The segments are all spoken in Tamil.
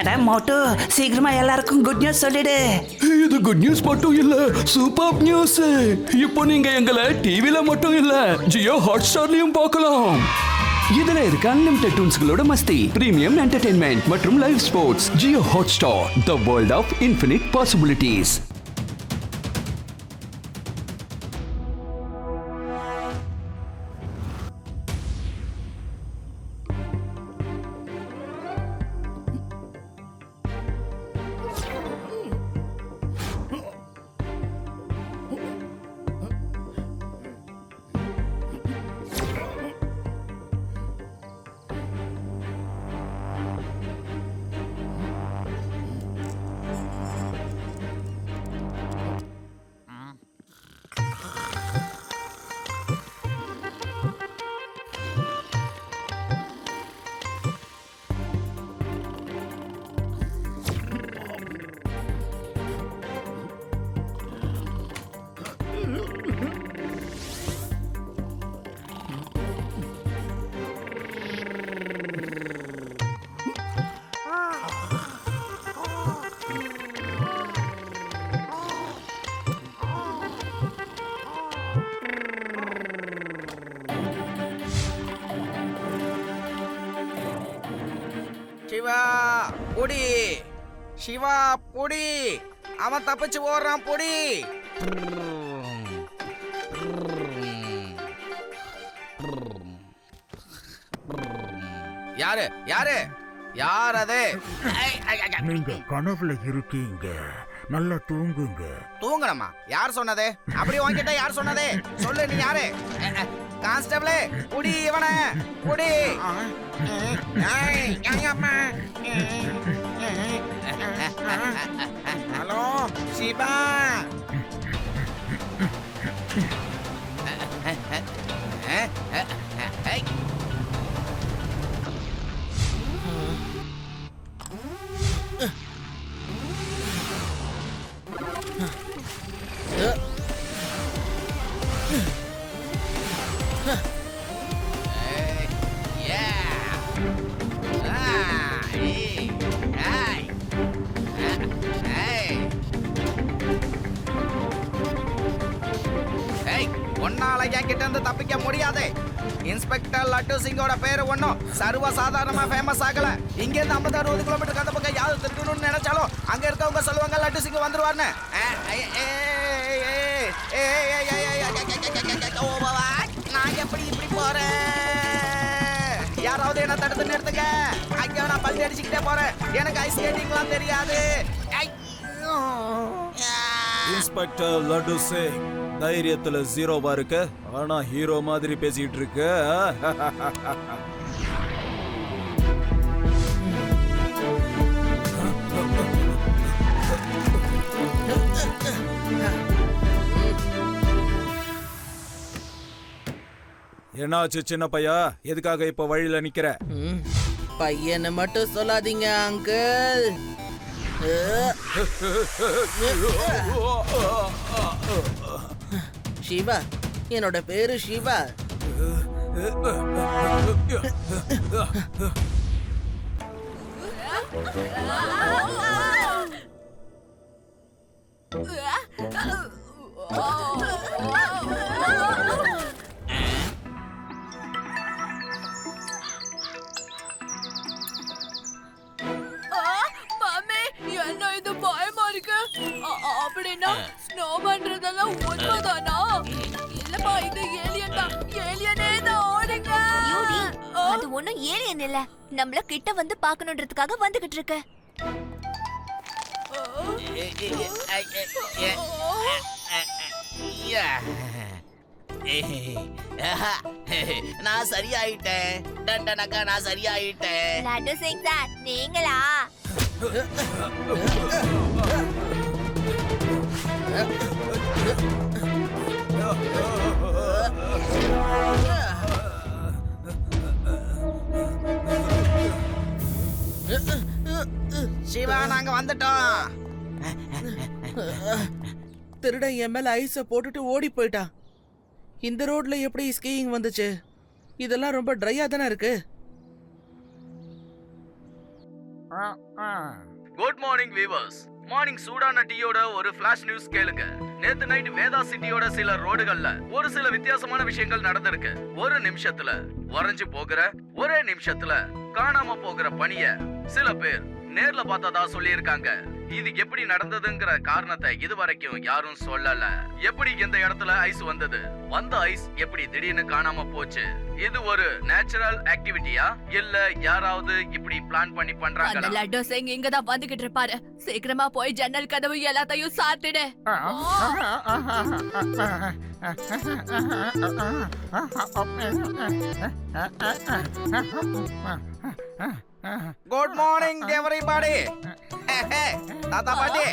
அட மோட்டு, சீக்கிரமா எல்லாருக்கும் குட் நியூஸ் சொல்லிடு. இது குட் நியூஸ் மட்டும் இல்ல, சூப்பர் நியூஸ். இப்போ நீங்க எங்களை டிவில மட்டும் இல்ல, ஜியோ ஹாட்ஸ்டார்லயும் பார்க்கலாம். இதுல இருக்க அன்லிமிட்டெட் டூன்ஸ்களோட மஸ்தி, பிரீமியம் என்டர்டெயின்மெண்ட் மற்றும் live sports. Jio Hotstar, the world of infinite possibilities. Shiva புடி, சிவா புடி, அவன் தப்பிச்சு ஓடுறான் புடி. யாரு யாரு யார் அது? நீங்க கனவுல இருக்கீங்க, நல்லா தூங்குங்க. தூங்கணுமா? யார் சொன்னது? அப்படி உன்கிட்ட யார் சொன்னது? சொல்லு, நீ யாரு? கான்ஸ்டபிளே, புடி இவன புடி. ஹலோ சிவா. ஒன்னால என்கிட்ட இருந்து தப்பிக்க முடியாது. இன்ஸ்பெக்டர் லட்டு சிங்கோட பேரு ஒன்னும் சர்வ சாதாரணமா ஃபேமஸ் ஆகல. இங்க இருந்து 50-60 கிலோமீட்டர் அந்த பக்கம் யாரு திருக்கணும்னு நினைச்சாலும் அங்க இருக்கவங்க சொல்லுவாங்க லட்டு சிங் வந்துருவாருன்னு. நான் எப்படி இப்படி போறேன்? யாராவது என்ன தடுத்து நிறுத்துங்க. அங்க நான் பள்ளி அடிச்சுக்கிட்டே போறேன். எனக்கு ஐஸ் ஸ்கேட்டிங்லாம் தெரியாது. இன்ஸ்பெக்டர் லட்டு சிங் தைரியத்துல ஜீரோவா இருக்க, ஆனா ஹீரோ மாதிரி பேசிட்டு இருக்க. என்னாச்சு சின்ன பையா? எதுக்காக இப்ப வழியில நிக்கிற? பையனை மட்டும் சொல்லாதீங்க அங்கிள். சிவா, என்னோட பேரு சிவா. என்ன இது பயமா இருக்கு? அப்படின்னா ஸ்னோ பண்றதெல்லாம் உண்மைதானா? இல்லப்பா, இது ஏலியன் தான். ஏலியனே தான். ஓடுங்க. அது ஒண்ணும் ஏலியன் இல்ல, நம்மள கிட்ட வந்து பார்க்கணும்ன்றதுக்காக வந்துகிட்டு இருக்க. நான் சரியாயிட்டேன். டண்டனக்கா நான் சரியாயிட்டேன். லட்டு சிங் சார், நீங்களா? சிவா, நாங்க வந்துட்டோம். திருடன் என் மேல ஐஸ போட்டுட்டு ஓடி போயிட்டான். இந்த ரோட்ல எப்படி ஸ்கீயிங் வந்துச்சு? இதெல்லாம் ரொம்ப ட்ரையா தானே இருக்கு. Good morning viewers. மார்னிங் சூடான டீயோட ஒரு ஃபிளாஷ் நியூஸ் கேளுங்க. நேத்து நைட் வேதா சிட்டியோட சில ரோடுகள்ல ஒரு சில வித்தியாசமான விஷயங்கள் நடந்திருக்கு. ஒரு நிமிஷத்துல உறைஞ்சு போகிற, ஒரே நிமிஷத்துல காணாம போகிற பனிய சில பேர் நேர்ல பார்த்ததா சொல்லியிருக்காங்க. இது எப்படி நடந்ததுங்கிற காரணத்தை இதுவரைக்கும் யாரும் சொல்லல. எப்படி இந்த இடத்துல ஐஸ் வந்தது, வந்த ஐஸ் எப்படி திடீர்னு காணாம போச்சு, இது ஒரு நேச்சுரல் ஆக்டிவிட்டியா இல்ல யாராவது இப்படி பிளான் பண்ணி அந்த பண்றாங்களா? லட்டு சிங் இங்கதான் வந்துகிட்டு இருப்பாரு. சீக்கிரமா போய் ஜன்னல் கதவு எல்லாத்தையும் சாத்திடு. Good morning எவரிபாடி. தாத்தா பாட்டி,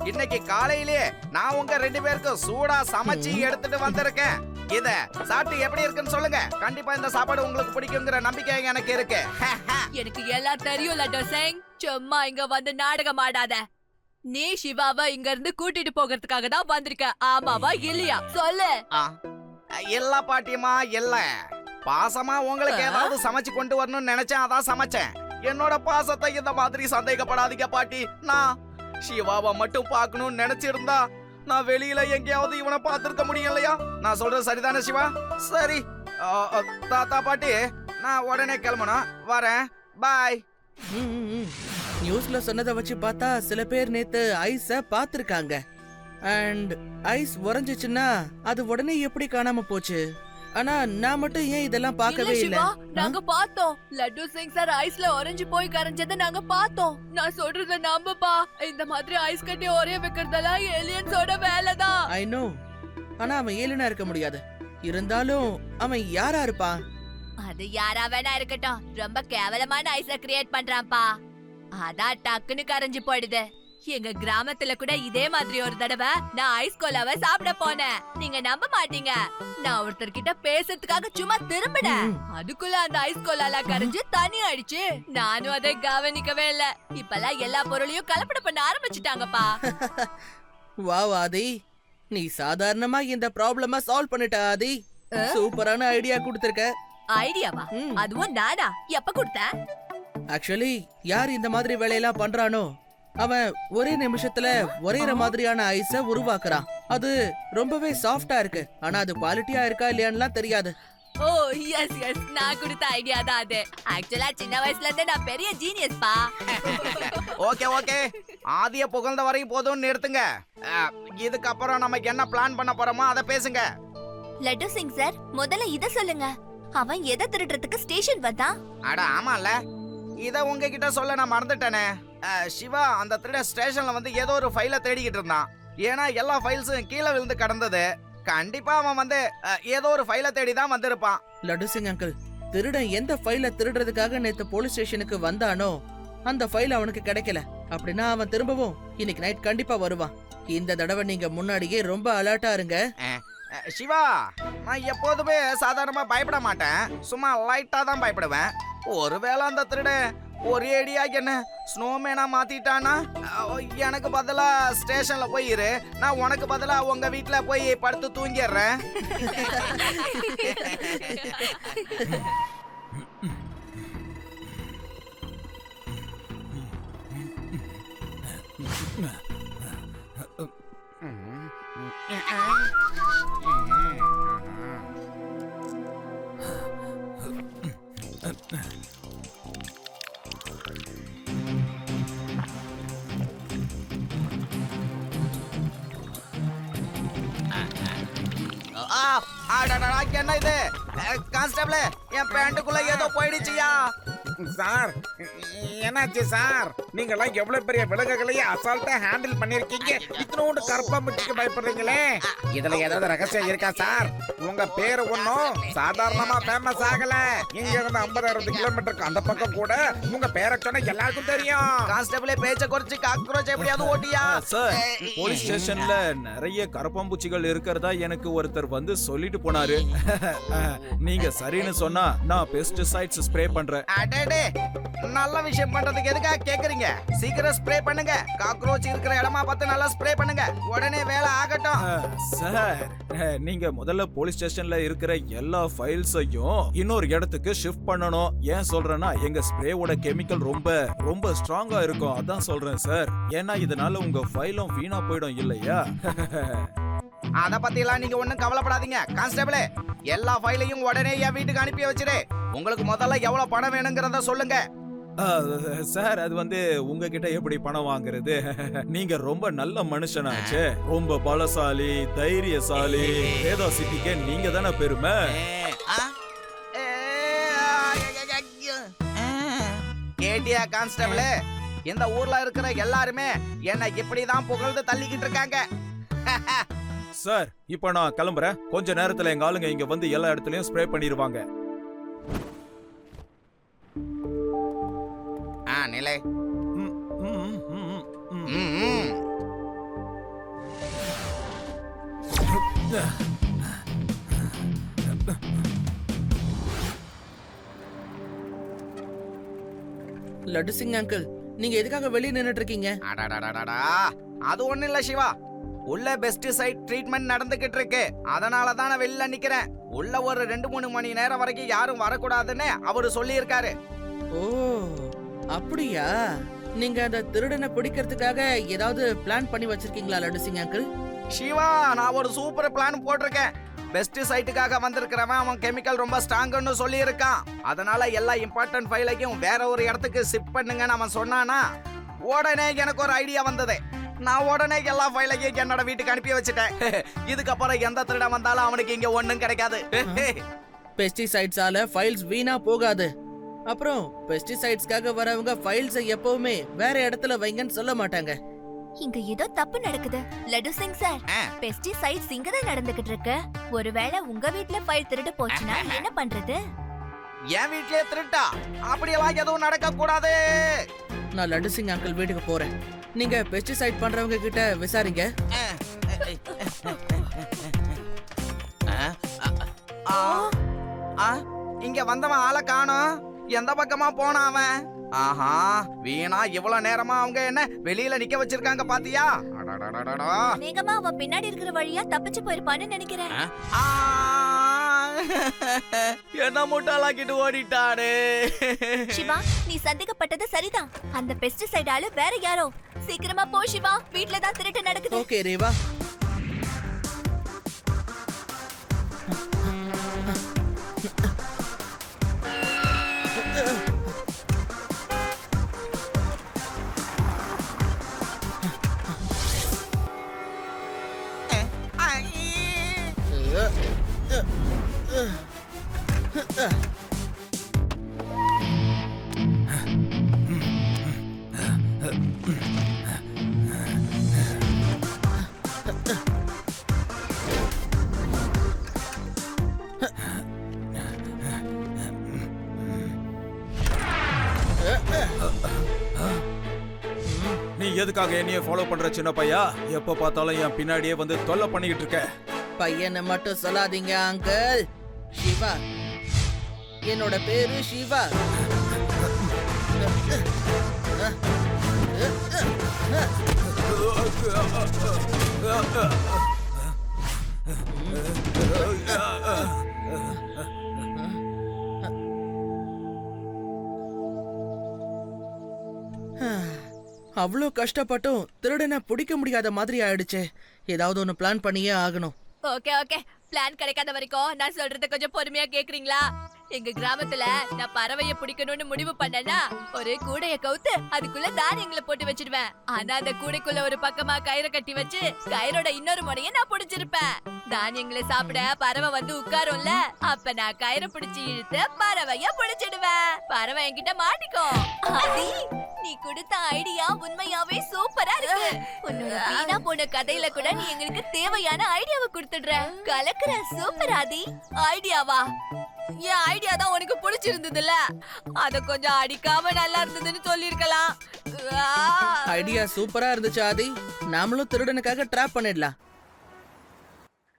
இன்னைக்கு காலையிலே நான் உங்க 2 பேருக்கு சூடா சமைச்சு எடுத்துட்டு வந்திருக்கேன். இத சாப்பிட்டு எப்படி இருக்குன்னு சொல்லுங்க. கண்டிப்பா இந்த சாப்பாடு உங்களுக்கு பிடிக்குங்கிற நம்பிக்கை எனக்கு இருக்கு. எனக்கு எல்லாம் தெரியும் லட்டு சிங். சும்மா இங்க வந்து நாடகம் ஆடாத. நீ சிவாவை இங்க இருந்து கூட்டிட்டு போகிறதுக்காக தான் வந்திருக்க, ஆமாவா இல்லையா சொல்லு. இல்ல பாட்டியம்மா, இல்ல. பாசமா உங்களுக்கு ஏதாவது சமைச்சு கொண்டு வரணும்னு நினைச்சேன், அதான் சமைச்சேன். என்னோட பாசத்தை இந்த மாதிரி சந்தேகப்படாதீங்க பாட்டி. நான் சிவாவை மட்டும் பார்க்கணும்னு நினைச்சிருந்தா நான் வெளியில எங்கேயாவது இவனை பார்த்திருக்க முடியும் இல்லையா? நான் சொல்றது சரிதானே சிவா? சரி தாத்தா பாட்டி, நான் உடனே கிளம்பணும், வரேன், பாய். நியூஸ்ல சொன்னதை வச்சு பார்த்தா சில பேர் நேத்து ஐஸ பாத்திருக்காங்க. அண்ட் ஐஸ் உறைஞ்சிச்சுன்னா அது உடனே எப்படி காணாம போச்சு? ஆனா நான் மட்டும் ஏன் இதெல்லாம் பார்க்கவே இல்ல இல்ல? சிவா, நாங்க பார்த்தோம். லட்டு சிங் சார் ஐஸ்ல உறைஞ்சு போய் கரைஞ்சதை நாங்க பார்த்தோம். நான் சொல்றத நம்புப்பா. இந்த மாதிரி ஐஸ் கட்டி ஒரே வைக்கிறதெல்லாம் ஏலியன்ஸோட வேலைதான். I know. ஆனா அவன் ஏலியனா இருக்க முடியாது. இருந்தாலும் அவன் யாரா இருப்பான்? அது யாரா வேணா இருக்கட்டும், ரொம்ப கேவலமான ஐஸ கிரியேட் பண்றான்ப்பா. அதான் டக்குன்னு கரைஞ்சு போயிடுது. எங்க கிராமத்துல கூட இதே மாதிரி ஒரு தடவை நான் ஐஸ் கோலாவை சாப்பிட போனேன். நீங்க நம்ப மாட்டீங்க. நான் ஒருத்தர்கிட்ட பேசுறதுக்காக சும்மா திரும்பினேன். அதுக்குள்ள அந்த ஐஸ் கோலால கரைஞ்சு தண்ணி ஆயிடுச்சு. நானும் அதை கவனிக்கவே இல்ல. இப்பெல்லாம் எல்லா பொருளையும் கலப்படம் பண்ண ஆரம்பிச்சுட்டாங்கப்பா. வாவ் ஆதி, நீ சாதாரணமா இந்த ப்ராப்ளம சால்வ் பண்ணிட்ட ஆதி. சூப்பரான ஐடியா கொடுத்திருக்க. ஐடியாவா? அதுவும் நானா? எப்ப கொடுத்த? ஆக்சுவலி யார் இந்த மாதிரி வேலையெல்லாம் பண்றானோ அவன் ஒரே நிமிஷத்துல ஒரே மாதிரியான ஐஸ உருவாக்குறான். அது ரொம்பவே சாஃப்டா இருக்கு. ஆனா அது குவாலிட்டியா இருக்கா இல்லையான்னுலாம் தெரியாது. ஓ எஸ் எஸ், நான் கொடுத்த ஐடியா தான் அது. ஆக்சுவலா சின்ன வயசுல இருந்தே நான் பெரிய ஜீனியஸ் பா. ஓகே ஓகே, ஆதிய புகழ்ந்த வரையும் போதும்னு நிறுத்துங்க. இதுக்கப்புறம் நமக்கு என்ன பிளான் பண்ண போறோமோ அதை பேசுங்க. லட்டு சிங் சார், முதல்ல இத சொல்லுங்க. அவன் எதை திருடுறதுக்கு ஸ்டேஷன் வந்தான்? அட ஆமால, இத உங்ககிட்ட சொல்ல நான் மறந்துட்டேனே. சிவா அந்த திருட ஸ்டேஷன்ல வந்து ஏதோ ஒரு ஃபைல தேடிக்கிட்டு இருந்தான். ஏன்னா எல்லா ஃபைல்ஸும் கீழே விழுந்து கிடந்தது. கண்டிப்பா அவன் வந்து ஏதோ ஒரு ஃபைல தேடி தான் வந்திருப்பான். லட்டு சிங் அங்கிள், திருடன் எந்த ஃபைல திருடுறதுக்காக நேத்து போலீஸ் ஸ்டேஷனுக்கு வந்தானோ அந்த ஃபைல் அவனுக்கு கிடைக்கல. அப்படின்னா அவன் திரும்பவும் இன்னைக்கு நைட் கண்டிப்பா வருவான். இந்த தடவை நீங்க முன்னாடியே ரொம்ப அலர்ட்டா இருங்க. சிவா, நான் எப்போதுமே சாதாரணமா பயப்பட மாட்டேன், சும்மா லைட்டா தான் பயப்படுவேன். ஒருவேளை அந்த திருடன் ஒரே அடியா என்ன ஸ்னோமேனா மாத்திட்டானா? எனக்கு பதிலா ஸ்டேஷன்ல போய் இரு, நான் உனக்கு பதிலா உங்க வீட்டுல போய் படுத்து தூங்கிடுறேன். என்ன இது கான்ஸ்டபிள், என் பேண்ட்டுக்குள்ள ஏதோ போயிடுச்சியா? சார், என்னாச்சு சார்? நீங்கெல்லாம் எவ்வளவு பெரிய விலங்குகளையே அசால்ட்டா ஹேண்டில் பண்ணிருக்கீங்க. இத்தனோண்டு கரப்பாம்பூச்சிக்கு பயப்படுறீங்களே, இதுல ஏதாவது ரகசியம் இருக்கா சார்? உங்க பேரு ஒன்னும் சாதாரணமா ஃபேமஸ் ஆகல. இங்க இருந்து 50,000 கிலோமீட்டருக்கு அந்த பக்கம் கூட உங்க பேரை சொன்னா எல்லாருக்கும் தெரியும். கான்ஸ்டபிளே, பேச்ச குறைச்சு காக்ரோச் எப்படியாவது ஓட்டியா? சார், போலீஸ் ஸ்டேஷன்ல நிறைய கரப்பாம்பூச்சிகள் இருக்கிறதா எனக்கு ஒருத்தர் வந்து சொல்லிட்டு போனாரு. நீங்க சரின்னு சொன்னா நான் பெஸ்டிசைட்ஸ் ஸ்ப்ரே பண்றேன். அடடே, நல்ல விஷயம் பண்றதுக்கு எதுக்காக கேக்குறீங்க? சீக்கிரம் ஸ்ப்ரே பண்ணுங்க. காக்ரோச் இருக்கிற இடமா பார்த்து நல்லா ஸ்ப்ரே பண்ணுங்க. உடனே வேலை ஆகட்டும். சார், நீங்க முதல்ல போலீஸ் ஸ்டேஷன்ல இருக்கிற எல்லா ஃபைல்ஸையும் இன்னொரு இடத்துக்கு ஷிஃப்ட் பண்ணணும். ஏன் சொல்றேன்னா எங்க ஸ்ப்ரேவோட கெமிக்கல் ரொம்ப ரொம்ப ஸ்ட்ராங்கா இருக்கும். அதான் சொல்றேன் சார். ஏன்னா இதனால உங்க ஃபைலும் வீணா போயிடும் இல்லையா? அத பத்தி எல்லாம் நீங்க ஒண்ணும் கவலைப்படாதீங்க. கான்ஸ்டபிளே, எல்லா ஃபைலையும் உடனே என் வீட்டுக்கு அனுப்பி வச்சிரு. உங்களுக்கு முதல்ல எவ்வளவு பணம் வேணுங்கிறத சொல்லுங்க. சார், அது உங்ககிட்ட எப்படி பணம் வாங்குறது? நீங்க ரொம்ப நல்ல மனுஷனாச்சே, ரொம்ப பலசாலி, தைரியசாலி. வேதா சிட்டிக்கே நீங்க தானே பெருமை. கேட்டியா கான்ஸ்டபிளே? இந்த ஊர்ல இருக்கிற எல்லாருமே என்ன இப்படிதான் புகழ்ந்து தள்ளிக்கிட்டு இருக்காங்க. சார், இப்போ நான் கிளம்புறேன். கொஞ்ச நேரத்துல எங்க ஆளுங்க இங்க வந்து எல்லா இடத்துலயும் ஸ்ப்ரே பண்ணிடுவாங்க. நிலை. லட்டு சிங் அங்கிள், நீங்க எதுக்காக வெளியே நின்னுட்டு இருக்கீங்க? அது ஒண்ணு இல்ல சிவா. உள்ள பெஸ்டிசைட் ட்ரீட்மெண்ட் நடந்துகிட்டு இருக்கு. அதனால தான் நான் வெளில நிக்கிறேன். உள்ள ஒரு 2-3 மணி நேரம் வரைக்கும் யாரும் வரக்கூடாதுன்னு அவரு சொல்லி இருக்காரு. ஓ, அப்படியா? நீங்க அந்த திருடனை பிடிக்கிறதுக்காக ஏதாவது பிளான் பண்ணி வச்சிருக்கீங்களா லட்டு சிங் அங்கிள்? சிவா, நான் ஒரு சூப்பர் பிளான் போட்டிருக்கேன். பெஸ்டிசைட்டுக்காக வந்திருக்கிறவன் அவன் கெமிக்கல் ரொம்ப ஸ்ட்ராங்னு சொல்லி இருக்கான். அதனால எல்லா இம்பார்ட்டன்ட் ஃபைலையும் வேற ஒரு இடத்துக்கு ஷிஃப்ட் பண்ணுங்கன்னு அவன் சொன்னானா, உடனே எனக்கு ஒரு ஐடியா வந்தது. நான் உடனே எல்லா ஃபைலையும் என்னோட வீட்டுக்கு அனுப்பி வச்சுட்டேன். இதுக்கப்புறம் எந்த திருடன் வந்தாலும் அவனுக்கு இங்க ஒண்ணும் கிடைக்காது. பெஸ்டிசைட்ஸால ஃபைல்ஸ் வீணா போகாது. அப்புறம் பெஸ்டிசைட்ஸ்க்காக வரவங்க ஃபைல்ஸை எப்பவுமே வேற இடத்துல வைங்கன்னு சொல்ல மாட்டாங்க. இங்க ஏதோ தப்பு நடக்குது. லட்டு சிங் சார், பெஸ்டிசைட்ஸ் இங்க தான் நடந்துகிட்டு இருக்கு. ஒருவேளை உங்க வீட்ல ஃபைல் திருடு போச்சுன்னா என்ன பண்றது? என் வீட்லயே திருட்டா? அப்படியெல்லாம் எதுவும் நடக்க கூடாது. நான் லட்டு சிங் அங்கிள் வீட்டுக்கு போறேன். நீங்க பெஸ்டிசைட் பண்றவங்க கிட்ட விசாரிங்க. இங்க வந்தவன் ஆளை காணோம். எந்த பக்கமா போனா அவன்? ஆஹா, வீணா இவ்வளவு நேரமா அவங்க என்ன வெளியில நிக்க வச்சிருக்காங்க பாத்தியா? அநேகமா அவன் பின்னாடி இருக்கிற வழியா தப்பிச்சு போயிருப்பான்னு நினைக்கிறேன். என்ன முட்டாளாக்கிட்டு ஓடிட்டாரு. சிவா, நீ சந்தேகப்பட்டது சரிதான். அந்த பெஸ்டிசைட் ஆளு வேற யாரோ. சீக்கிரமா போ சிவா, வீட்ல தான் திருட்டு நடக்குது. ஓகே ரேவா. நீ எதுக்காக என்னைய ஃபாலோ பண்ற சின்ன பையா? எப்ப பார்த்தாலும் என் பின்னாடியே வந்து தொல்லை பண்ணிக்கிட்டு இருக்க. பையனை மட்டும் சொல்லாதீங்க அங்கிள். சிவா, என்னோட பேரு சிவா. அவ்வளோ கஷ்டப்பட்டும் திருடனை பிடிக்க முடியாத மாதிரி ஆயிடுச்சே. ஏதாவது ஒன்னு பிளான் பண்ணியே ஆகணும். ஓகே ஓகே, பிளான் கிடைக்காத வரைக்கும் நான் சொல்றத கொஞ்சம் பொறுமையா கேக்குறீங்களா? எங்க கிராமத்துல நான் பறவைய பிடிக்கணும்னு முடிவு பண்ணேன்னா ஒரு கூடைய கவுத்து அதுக்குள்ள தானியங்களை போட்டு வச்சிடுவேன். ஆனா அந்த கூடைக்குள்ள ஒரு பக்கமா கயிறை கட்டி வச்சு கயிறோட இன்னொரு முனைய நான் பிடிச்சிருப்பேன். தானியங்களை சாப்பிட பறவை வந்து உட்காரும்ல, அப்ப நான் கயிறை பிடிச்சி இழுத்து பறவைய பிடிச்சிடுவேன். பறவை என்கிட்ட மாட்டிக்கும். ஆதி, நீ கொடுத்த ஐடியா உண்மையாவே சூப்பரா இருக்கு. உன்னோட வீணா போன கதையில கூட நீ எங்களுக்கு தேவையான ஐடியாவை கொடுத்துடுற. கலக்குற. சூப்பர் ஆதி. ஐடியாவா? என் ஐடியா தான் உனக்கு பிடிச்சிருந்ததுல, அத கொஞ்சம் அடிக்காம நல்லா இருந்ததுன்னு சொல்லிருக்கலாம். ஐடியா சூப்பரா இருந்துச்சு ஆதி. நாமளும் திருடனுக்காக ட்ராப் பண்ணிடலாம்.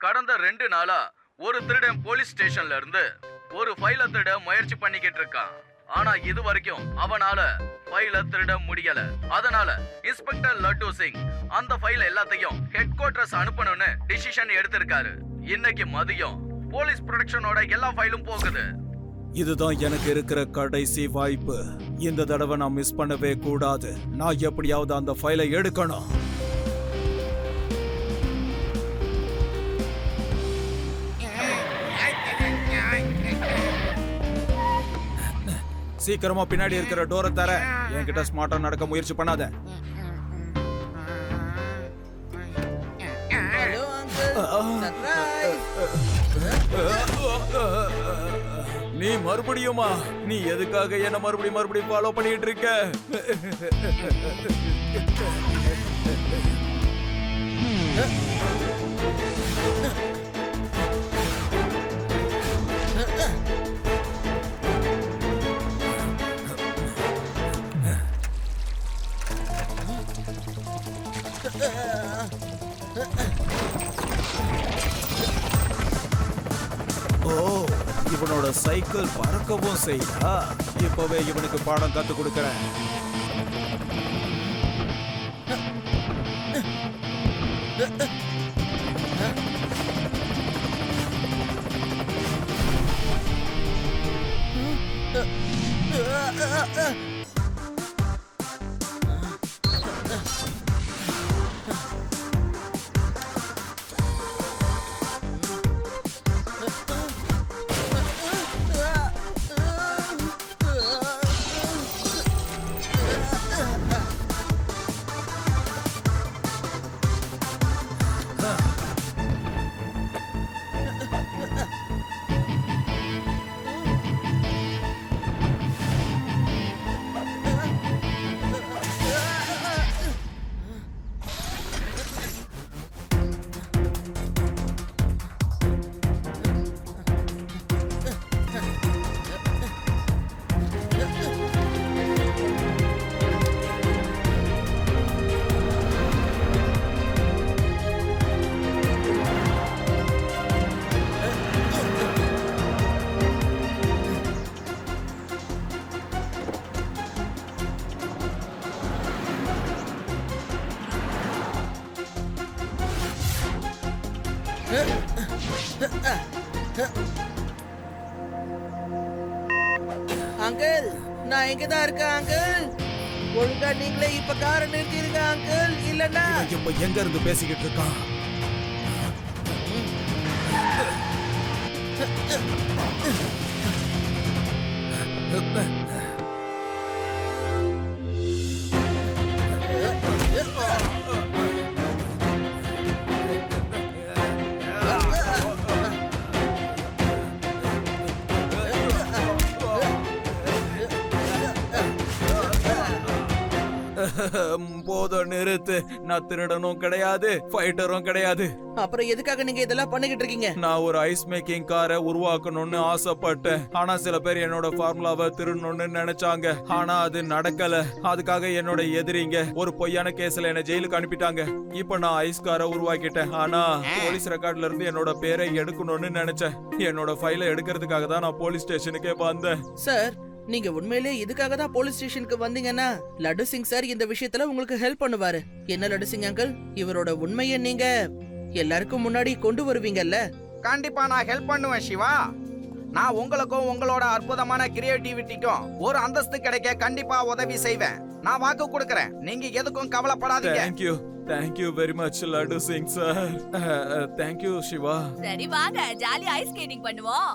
கடந்த 2 நாளா ஒரு திருடன் போலீஸ் ஸ்டேஷன்ல இருந்து ஒரு ஃபைல திருட முயற்சி பண்ணிக்கிட்டு இருக்கான். ஆனா இது வரைக்கும் அவனால ஃபைல திருட முடியல. அதனால இன்ஸ்பெக்டர் லட்டு சிங் அந்த ஃபைல் எல்லாத்தையும் ஹெட் குவார்டர்ஸ் அனுப்பணும்னு டிசிஷன் எடுத்திருக்காரு. இன்னைக்கு மதியம் போலீஸ் ப்ரொடெக்ஷனோட எல்லா ஃபைலும் போகுது. இதுதான் எனக்கு இருக்கிற கடைசி வாய்ப்பு. இந்த தடவை நான் மிஸ் பண்ணவே கூடாது. நான் எப்படியாவது அந்த ஃபைலை எடுக்கணும். சீக்கிரமா பின்னாடி இருக்கிற டோரை தர. என்கிட்ட ஸ்மார்ட்டா நடக்க முயற்சி பண்ணாத. Hello uncle, surprise. நீ மறுபடியுமா? நீ எதுக்காக என்ன மறுபடியும் ஃபாலோ பண்ணிட்டு இருக்க? ஓ, இவனோட சைக்கிள் பறக்கவும் செய்யா. இப்பவே இவனுக்கு பாடம் கத்து கொடுக்கறேன். அங்கிள், நான் இங்கதான் இருக்கேன் அங்கிள். ஒழுங்கா நீங்களே இப்ப காரை நிறுத்திடுங்க அங்கிள், இல்லன்னா இவன் இப்ப எங்க இருந்து பேசிக்கிட்டு இருக்கான்? போதும், நிறுத்து. நான் திருடனும் கிடையாது, ஃபைட்டரும் கிடையாது. அப்புறம் எதுக்காக நீங்க இதெல்லாம் பண்ணிக்கிட்டு இருக்கீங்க? நான் ஒரு ஐஸ் மேக்கிங் காரை உருவாக்கணும்னு ஆசைப்பட்டேன். ஆனா சில பேர் என்னோட ஃபார்முலாவை திருடணும்னு நினைச்சாங்க. ஆனா அது நடக்கல. அதுக்காக என்னோட எதிரிங்க ஒரு பொய்யான கேஸ்ல என்ன ஜெயிலுக்கு அனுப்பிட்டாங்க. இப்ப நான் ஐஸ் காரை உருவாக்கிட்டேன். ஆனா போலீஸ் ரெக்கார்ட்ல இருந்து என்னோட பேரை எடுக்கணும்னு நினைச்சேன். என்னோட ஃபைலை எடுக்கிறதுக்காக தான் நான் போலீஸ் ஸ்டேஷனுக்கே வந்தேன். சார், நீங்க உண்மையிலே இதுக்காக தான் போலீஸ் ஸ்டேஷனுக்கு வந்தீங்கன்னா லட்டு சிங் சார் இந்த விஷயத்துல உங்களுக்கு ஹெல்ப் பண்ணுவாரு. என்ன லட்டு சிங் அங்கிள், இவரோட உண்மையை நீங்க எல்லாருக்கும் முன்னாடி கொண்டு வருவீங்கல்ல? கண்டிப்பா நான் ஹெல்ப் பண்ணுவேன் சிவா. நான் உங்களுக்கும் உங்களோட அற்புதமான கிரியேட்டிவிட்டிக்கும் ஒரு அந்தஸ்து கிடைக்க கண்டிப்பா உதவி செய்வேன். நான் வாக்கு கொடுக்கறேன். நீங்க எதுக்கும் கவலைப்படாதீங்க. Thank you very much Laddu Singh sir. Thank you Shiva. சரி வாங்க, ஜாலி ஐஸ் ஸ்கேட்டிங் பண்ணுவோம்.